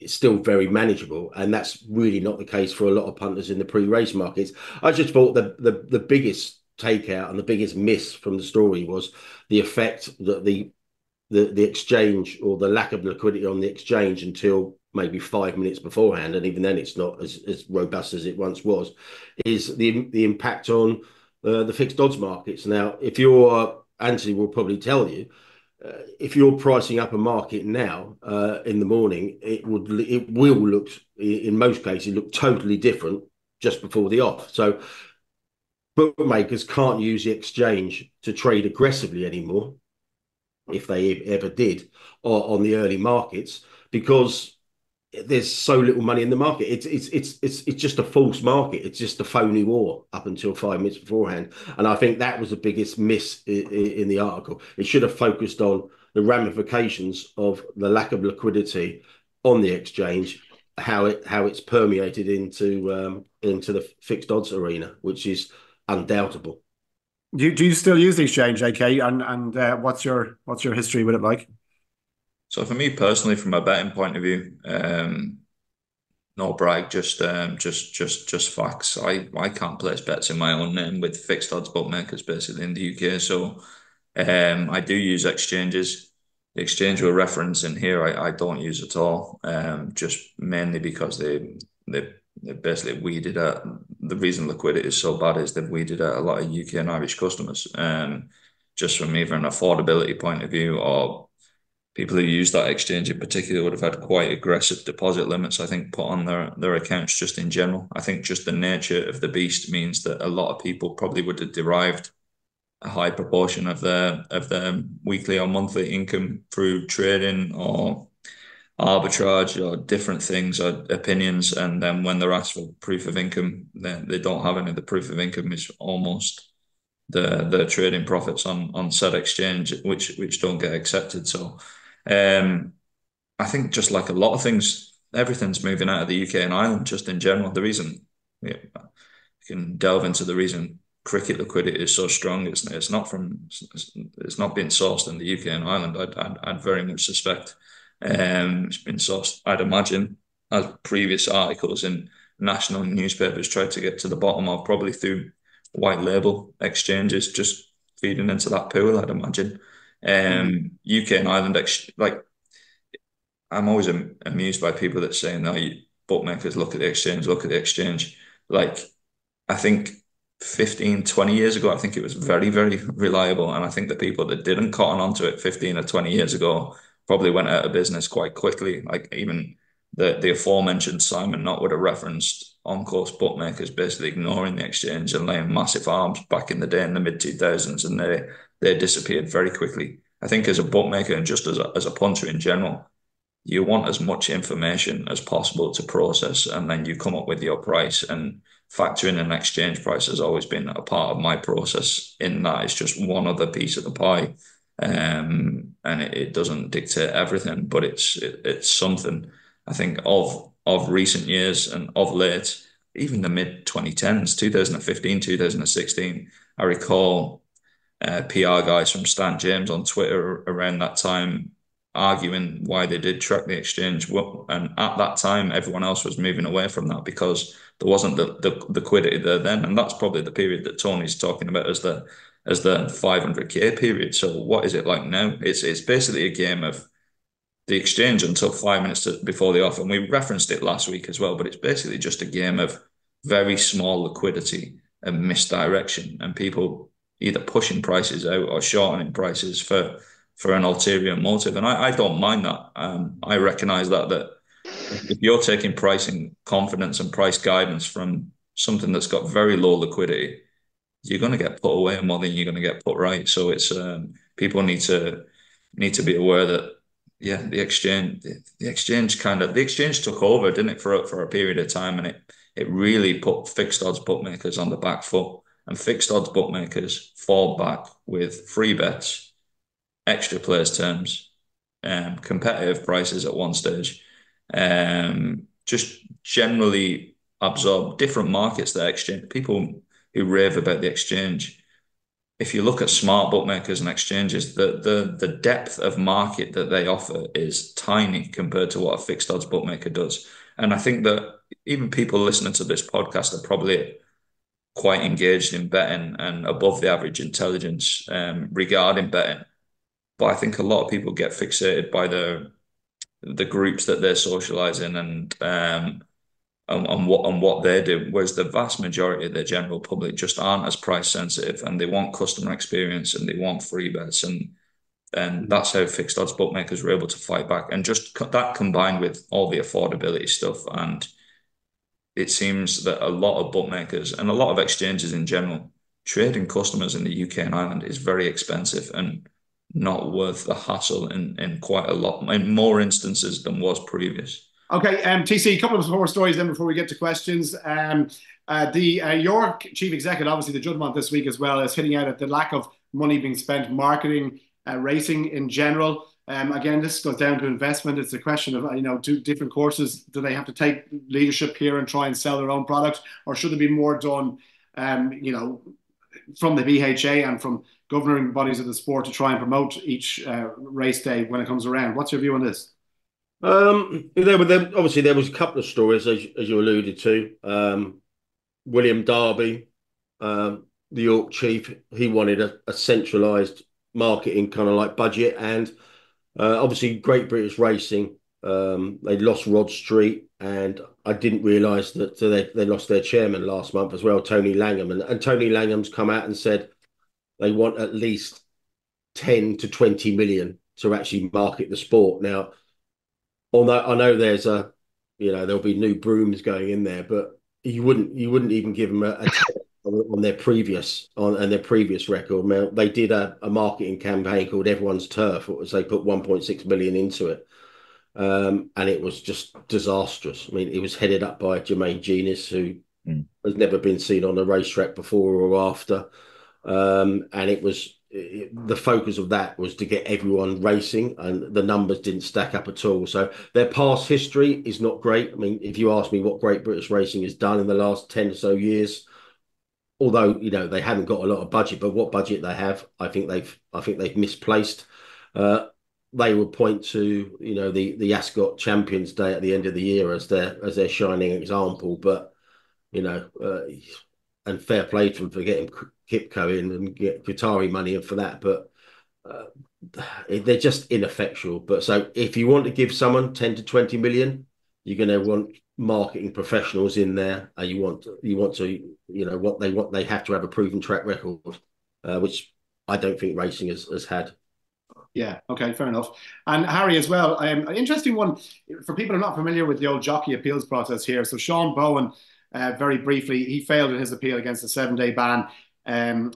it's still very manageable. And that's really not the case for a lot of punters in the pre-race markets. I just thought the biggest takeout and the biggest miss from the story was the effect that the exchange, or the lack of liquidity on the exchange until maybe 5 minutes beforehand, and even then it's not as robust as it once was, is the impact on the fixed odds markets. Now, Anthony will probably tell you, if you're pricing up a market now in the morning, it will look, in most cases, look totally different just before the off. So bookmakers can't use the exchange to trade aggressively anymore, if they ever did, on the early markets, because there's so little money in the market. It's just a false market. It's just a phony war up until 5 minutes beforehand. And I think that was the biggest miss in the article. It should have focused on the ramifications of the lack of liquidity on the exchange, how it's permeated into the fixed odds arena, which is undoubtable. Do you still use the exchange, AK? And what's your history with it like? So for me personally, from a betting point of view, no brag, just facts. I can't place bets in my own name with fixed odds bookmakers basically in the UK. So I do use exchanges. The exchange we're referencing here, I don't use at all. Just mainly because they basically weeded out. The reason liquidity is so bad is they've weeded out a lot of UK and Irish customers. Just from either an affordability point of view, or people who use that exchange in particular would have had quite aggressive deposit limits, I think, put on their accounts just in general. I think just the nature of the beast means that a lot of people probably would have derived a high proportion of their weekly or monthly income through trading or arbitrage or different things or opinions, and then when they're asked for proof of income, they don't have any. The proof of income is almost the trading profits on said exchange, which don't get accepted. So I think just like a lot of things, everything's moving out of the UK and Ireland just in general. The reason, you can delve into the reason cricket liquidity is so strong. It's not being sourced in the UK and Ireland. I'd very much suspect it's been sourced, I'd imagine, as previous articles in national newspapers tried to get to the bottom of, probably through white label exchanges, just feeding into that pool, I'd imagine. UK and Ireland, like, I'm always amused by people that say, no, bookmakers, look at the exchange, look at the exchange. Like, I think 15, 20 years ago, I think it was very, very reliable. And I think the people that didn't cotton onto it 15 or 20 years ago probably went out of business quite quickly. Like, even the aforementioned Simon Knott would have referenced on-course bookmakers basically ignoring the exchange and laying massive arms back in the day in the mid-2000s, and they disappeared very quickly. I think as a bookmaker and just as a punter in general, you want as much information as possible to process, and then you come up with your price. And factoring in an exchange price has always been a part of my process, in that it's just one other piece of the pie. And it doesn't dictate everything, but it's something. I think of recent years and of late, even the mid 2010s, 2015, 2016, I recall PR guys from Stan James on Twitter around that time arguing why they did track the exchange. And at that time, everyone else was moving away from that because there wasn't the liquidity there then. And that's probably the period that Tony's talking about as the 500k period. So what is it like now? It's basically a game of the exchange until 5 minutes before the offer. And we referenced it last week as well, but it's basically just a game of very small liquidity and misdirection, and people either pushing prices out or shortening prices for an ulterior motive. And I don't mind that. I recognize that if you're taking pricing confidence and price guidance from something that's got very low liquidity, you're going to get put away more than you're going to get put right. So it's people need to be aware that, yeah, the exchange took over, didn't it, for a period of time, and it really put fixed odds bookmakers on the back foot, and fixed odds bookmakers fall back with free bets, extra players terms, competitive prices at one stage, just generally absorb different markets that exchange. People who rave about the exchange, if you look at smart bookmakers and exchanges, the depth of market that they offer is tiny compared to what a fixed odds bookmaker does. And I think that even people listening to this podcast are probably quite engaged in betting and above the average intelligence regarding betting. But I think a lot of people get fixated by the groups that they're socializing and what they do, whereas the vast majority of the general public just aren't as price sensitive, and they want customer experience and they want free bets, and that's how fixed odds bookmakers were able to fight back. And just that combined with all the affordability stuff, and it seems that a lot of bookmakers and a lot of exchanges in general, trading customers in the UK and Ireland is very expensive and not worth the hassle in quite a lot, in more instances than was previous. Okay, TC, a couple of more stories then before we get to questions. The York chief executive, obviously the Juddmonte this week as well, is hitting out at the lack of money being spent marketing racing in general. Again, this goes down to investment. It's a question of, two different courses. Do they have to take leadership here and try and sell their own product, or should it be more done, from the BHA and from governing bodies of the sport to try and promote each race day when it comes around? What's your view on this? Obviously there was a couple of stories as you alluded to. William Darby, the York chief, he wanted a centralised marketing kind of like budget, and obviously Great British Racing, they lost Rod Street, and I didn't realise that they lost their chairman last month as well, Tony Langham, and Tony Langham's come out and said they want at least 10 to 20 million to actually market the sport. Now, although I know there's there'll be new brooms going in there, but you wouldn't even give them a on their previous record. Now, they did a marketing campaign called Everyone's Turf. They put 1.6 million into it, and it was just disastrous. I mean, it was headed up by Jermaine Genius, who has never been seen on a racetrack before or after. and the focus of that was to get everyone racing, and the numbers didn't stack up at all. So their past history is not great. I mean, if you ask me what Great British Racing has done in the last 10 or so years, although they haven't got a lot of budget, but what budget they have, I think they've misplaced. They would point to the Ascot Champions Day at the end of the year as their shining example, but and fair play to them for getting Kipco in and get Qatari money in for that, but they're just ineffectual. But so if you want to give someone 10 to 20 million, you're going to want marketing professionals in there, and you want to what they have to have a proven track record, which I don't think racing has had. Yeah, okay, fair enough. And Harry as well, an interesting one for people who are not familiar with the old jockey appeals process here. So Sean Bowen, very briefly, he failed in his appeal against the 7-day ban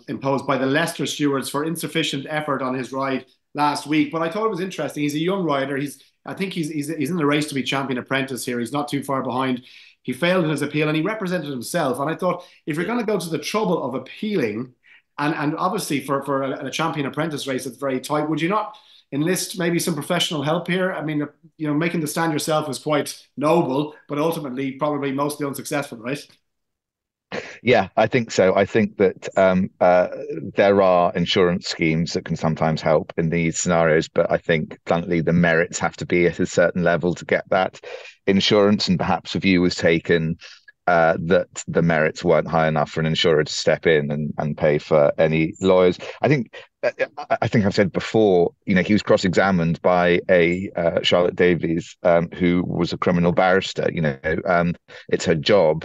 imposed by the Leicester stewards for insufficient effort on his ride last week. But I thought it was interesting. He's a young rider. I think he's in the race to be champion apprentice here. He's not too far behind. He failed in his appeal and he represented himself. And I thought, if you're going to go to the trouble of appealing, and obviously for a champion apprentice race, it's very tight, would you not enlist maybe some professional help here? I mean, making the stand yourself is quite noble, but ultimately probably mostly unsuccessful, right? Yeah, I think so. I think that there are insurance schemes that can sometimes help in these scenarios, but I think bluntly the merits have to be at a certain level to get that insurance, and perhaps a view was taken that the merits weren't high enough for an insurer to step in and pay for any lawyers. I think I've said before, he was cross-examined by a Charlotte Davies, who was a criminal barrister. It's her job.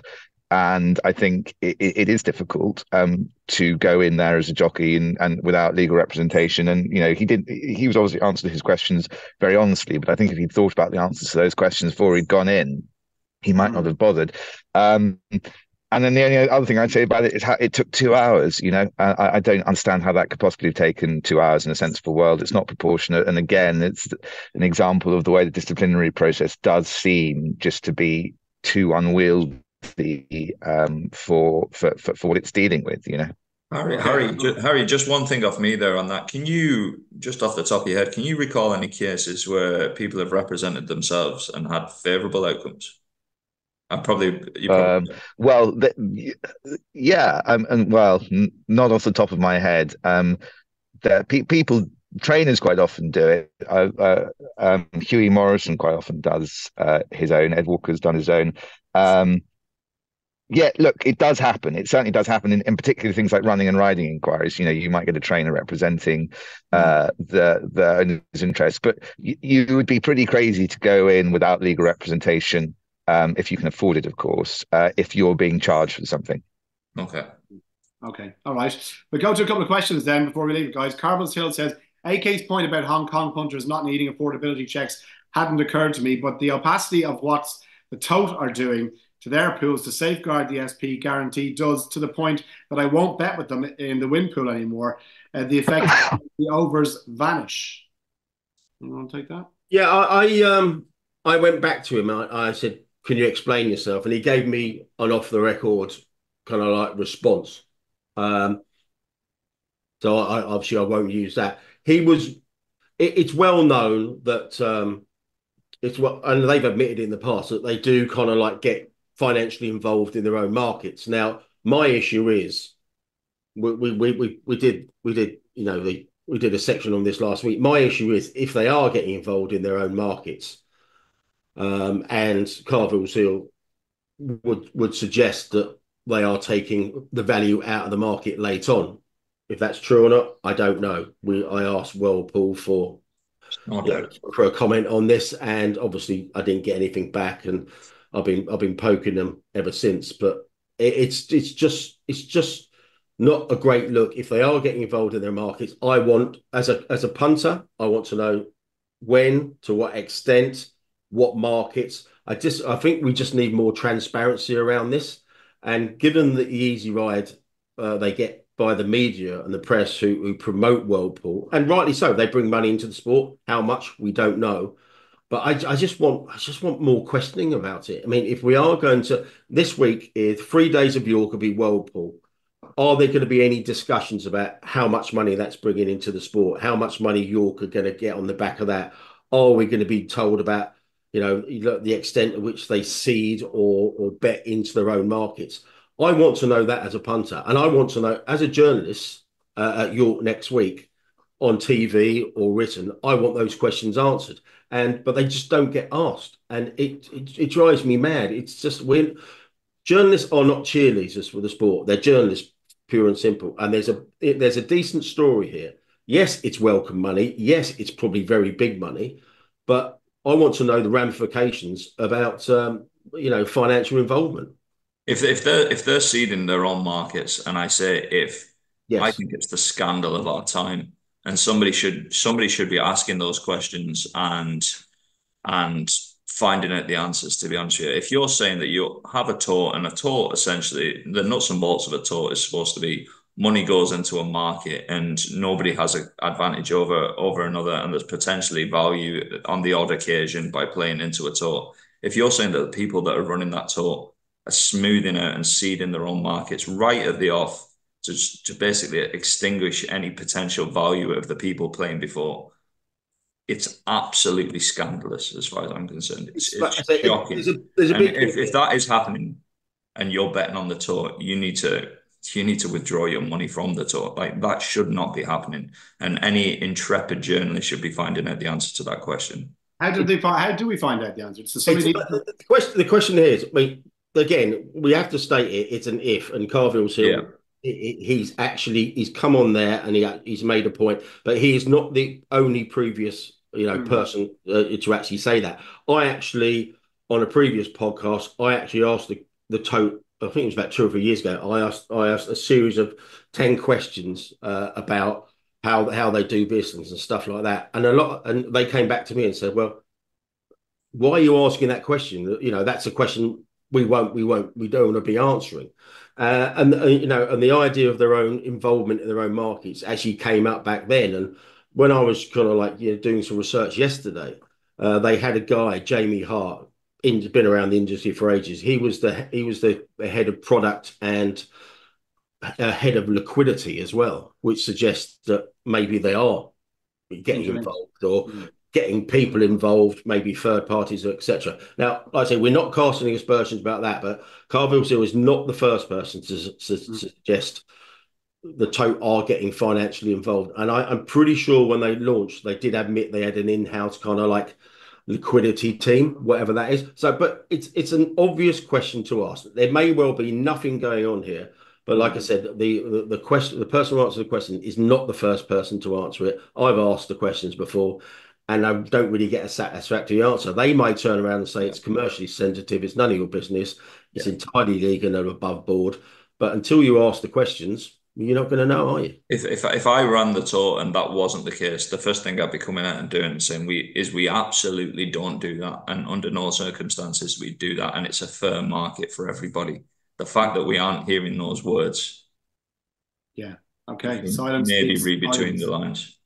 And I think it is difficult to go in there as a jockey and without legal representation. And he was obviously answered his questions very honestly, but I think if he'd thought about the answers to those questions before he'd gone in, he might not have bothered. And then the only other thing I'd say about it is how it took 2 hours. I don't understand how that could possibly have taken 2 hours in a sensible world. It's not proportionate. And again, it's an example of the way the disciplinary process does seem just to be too unwieldy for what it's dealing with. Harry, just one thing off me there on that. Can you, just off the top of your head, can you recall any cases where people have represented themselves and had favourable outcomes? And yeah, and not off the top of my head. Trainers quite often do it. Hughie Morrison quite often does his own. Ed Walker's done his own. Yeah, look, it does happen. It certainly does happen in particular things like running and riding inquiries. You might get a trainer representing the owner's interest, but you would be pretty crazy to go in without legal representation, if you can afford it, of course, if you're being charged for something. Okay. All right. We'll go to a couple of questions then before we leave, guys. Carvel's Hill says, AK's point about Hong Kong punters not needing affordability checks hadn't occurred to me, but the opacity of what the Tote are doing to their pools to safeguard the SP guarantee does, to the point that I won't bet with them in the win pool anymore. The effect of the overs vanish. You want to take that? Yeah, I went back to him. I said, can you explain yourself? And he gave me an off the record kind of like response. So I won't use that. It's well known that and they've admitted in the past that they do kind of like get financially involved in their own markets. Now, my issue is we did a section on this last week. My issue is if they are getting involved in their own markets, and Carville's Hill would suggest that they are taking the value out of the market late on. If that's true or not, I don't know. I asked Whirlpool for a comment on this, and obviously I didn't get anything back, and I've been poking them ever since. But it's just not a great look if they are getting involved in their markets. I want, as a punter, I want to know when, to what extent, what markets. I think we just need more transparency around this. And given the easy ride they get by the media and the press who promote Whirlpool, and rightly so, they bring money into the sport. How much, we don't know. But I just want more questioning about it. I mean, if we are going to, this week is 3 days of York will be Whirlpool. are there going to be any discussions about how much money that's bringing into the sport? How much money York are going to get on the back of that? Are we going to be told about, the extent to which they seed or bet into their own markets? I want to know that as a punter, and I want to know as a journalist at York next week on TV or written. I want those questions answered, but they just don't get asked, and it drives me mad. It's just when journalists are not cheerleaders for the sport; they're journalists, pure and simple. And there's a decent story here. Yes, it's welcome money. Yes, it's probably very big money, but I want to know the ramifications about financial involvement. If they're seeding their own markets, and I say if, yes. I think it's the scandal of our time, and somebody should be asking those questions and finding out the answers. To be honest with you, if you're saying that you have a tote, and a tote, essentially the nuts and bolts of a tote is supposed to be money goes into a market and nobody has an advantage over another, and there's potentially value on the odd occasion by playing into a tote. If you're saying that the people that are running that tote are smoothing out and seeding their own markets right at the off to basically extinguish any potential value of the people playing before, it's absolutely scandalous as far as I'm concerned. It's shocking. If that is happening and you're betting on the tote, you need to withdraw your money from the tote. Like, that should not be happening. And any intrepid journalist should be finding out the answer to that question. How do we find out the answer? The question here is, again, we have to state it's an if, and Carville's here. Yeah. He's come on there and he's made a point, but he is not the only previous person to actually say that. I actually, on a previous podcast, asked the tote. I think it was about 2 or 3 years ago. I asked a series of 10 questions about how they do business and stuff like that, and they came back to me and said, "Well, why are you asking that question? That's a question we don't want to be answering." And the idea of their own involvement in their own markets actually came up back then. And when I was kind of doing some research yesterday, they had a guy, Jamie Hart, been around the industry for ages. He was the head of product and head of liquidity as well, which suggests that maybe they are getting involved or getting people involved, maybe third parties, etc. Now, like I say, we're not casting aspersions about that, but Carville Seal is not the first person to suggest the tote are getting financially involved. And I'm pretty sure when they launched, they did admit they had an in-house kind of liquidity team, whatever that is. So, but it's an obvious question to ask. There may well be nothing going on here, but like I said, the person who answers the question is not the first person to answer it. I've asked the questions before, and I don't really get a satisfactory answer. They might turn around and say it's commercially sensitive, it's none of your business, it's entirely legal and above board. But until you ask the questions, you're not going to know, are you? If I ran the tote and that wasn't the case, the first thing I'd be coming out and doing and saying we absolutely don't do that, and under no circumstances we do that, and it's a fair market for everybody. The fact that we aren't hearing those words, silence. Maybe read between the lines.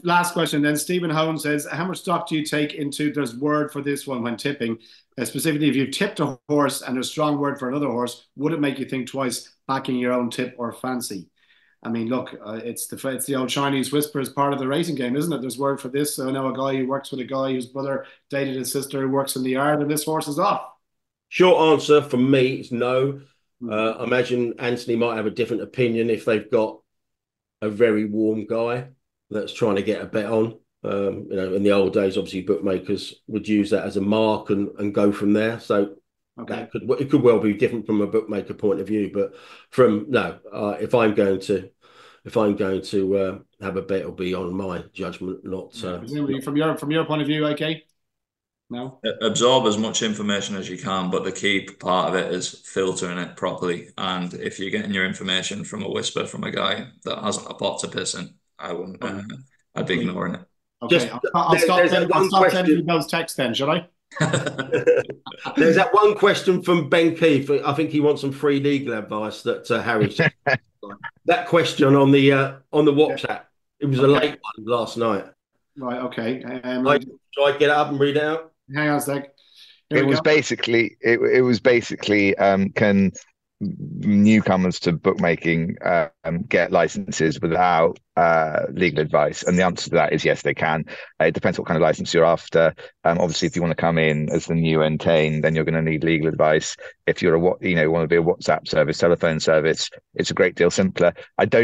Last question then. Stephen Hone says, how much stock do you take into, there's word for this one when tipping, specifically if you tipped a horse and there's a strong word for another horse, would it make you think twice backing your own tip or fancy? I mean, look, it's the old Chinese whisper as part of the racing game, isn't it? There's word for this. So I know a guy who works with a guy whose brother dated his sister who works in the yard, and this horse is off. Short answer from me is no. I imagine Anthony might have a different opinion if they've got a very warm guy that's trying to get a bet on. In the old days, obviously bookmakers would use that as a mark and go from there. So it could well be different from a bookmaker point of view. But if I'm going to have a bet, it'll be on my judgment, not presumably from your point of view, okay? No. Absorb as much information as you can, but the key part of it is filtering it properly. And if you're getting your information from a whisper from a guy that hasn't a pot to piss in, I wouldn't. I'd be ignoring it. Okay, I'll stop sending you those texts then, should I? There's that one question from Ben Keefe. I think he wants some free legal advice that Harry said. That question on the WhatsApp. It was a late one last night. Right. Okay. Shall I get it up and read it out? Hang on a sec. It was basically, can newcomers to bookmaking get licenses without legal advice? And the answer to that is yes, they can. It depends what kind of license you're after. Obviously, if you want to come in as the new Entain, then you're going to need legal advice. If you're want to be a WhatsApp service, telephone service, it's a great deal simpler. But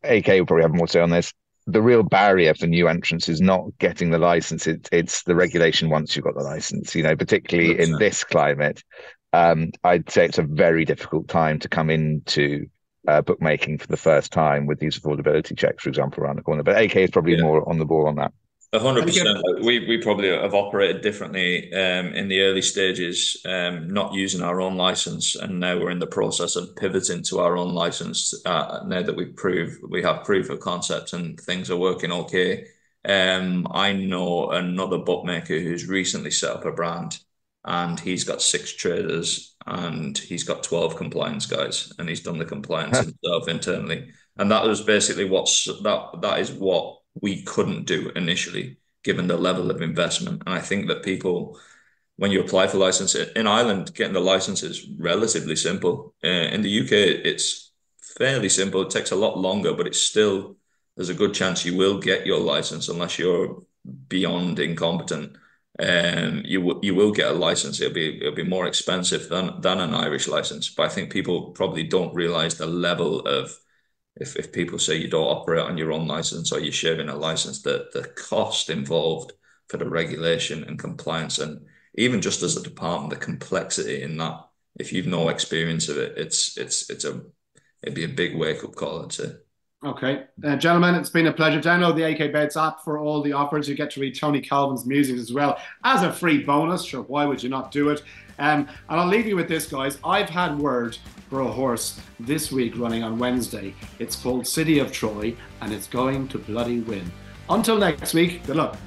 AK will probably have more to say on this. The real barrier for new entrants is not getting the license. It's the regulation once you've got the license, particularly 100%. In this climate. I'd say it's a very difficult time to come into bookmaking for the first time with these affordability checks, for example, around the corner. But AK is probably more on the ball on that. 100%. We probably have operated differently in the early stages, not using our own license, and now we're in the process of pivoting to our own license. Now that we have proof of concept and things are working okay. I know another bookmaker who's recently set up a brand, and he's got 6 traders and he's got 12 compliance guys, and he's done the compliance himself internally. And that was basically that is what we couldn't do initially, given the level of investment. And I think that people, when you apply for license in Ireland, getting the license is relatively simple. In the UK, it's fairly simple. It takes a lot longer, but there's a good chance you will get your license unless you're beyond incompetent. You will get a license. It'll be more expensive than an Irish license. But I think people probably don't realize the level of, if people say you don't operate on your own license or you're sharing a license, the cost involved for the regulation and compliance, and even just as a department, the complexity in that, if you've no experience of it, it'd be a big wake-up call, I'd say. Okay, gentlemen, it's been a pleasure. Download the AK Bets app for all the offers. You get to read Tony Calvin's music as well as a free bonus. Sure, why would you not do it? And I'll leave you with this, guys. I've had word for a horse this week running on Wednesday. It's called City of Troy, and it's going to bloody win. Until next week, good luck.